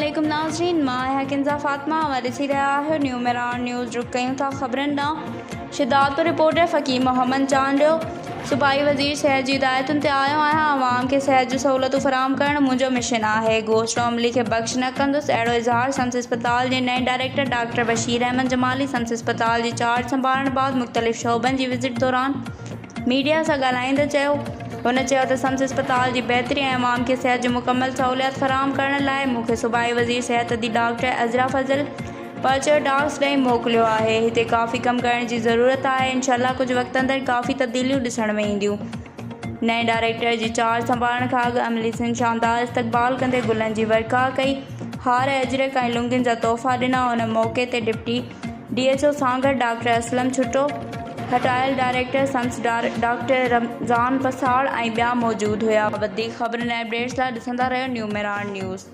अस्सलामुअलैकुम नाज़रीन, मां है किंजा फातिमा हमारे सी रहा है न्यू मेरान न्यूज़ रुक कयूं था ख़बरनि ॾांहुं। शिदात रिपोर्टर फ़कीर मोहम्मद चांडियो सूबाई वज़ीर सिहत जी हिदायतुनि ते आयो आहियां। आवाम खे सिहत जूं सहूलियतूं फ़राहम करणु मुंहिंजो मिशन आहे। गोश्त अमली खे बख़्श न कंदुसि, अहिड़ो इज़हार सम्स इस्पताल जे नए डायरेक्टर डॉक्टर बशीर अहमद जमाली सम्स इस्पताल जी चार्ज संभालण बैदि मुख़्तलिफ़ शोबनि जी विज़िट दौरान मीडिया सां ॻाल्हाईंदे चयो। हुन चयो त सम्स इस्पताल जी बहितरी ऐं अवाम खे सिहत जी मुकमल सहूलियत फ़राहम करण लाइ मूंखे सूबाई वज़ीर सिहत दी डॉक्टर अज़रा फज़ल पर्चर डाक्स ॾेई मोकिलियो आहे। हिते काफ़ी कमु करण जी ज़रूरत आहे। इंशाअल्लाह कुझु वक़्त अंदरि काफ़ी तब्दीलियूं ॾिसण में ईंदियूं। नए डायरेक्टर जी चार्ज संभालण खां अॻु अमली सिंध शानदार इस्तक़बाल कंदे गुलनि जी वर्का कई, हार अजरक ऐं लुंगियुनि जा तोहफ़ा ॾिना। उन मौक़े ते डिप्टी DHO सां गॾु डॉक्टर असलम छुटो, हटायल डायरेक्टर सम्स डॉक्टर रमज़ान पसाड़ ऐं ॿिया मौजूदु हुआ। वधीक ख़बरुनि ऐं अपडेट्स लाइ ॾिसंदा रहियो न्यू मेरान न्यूज़।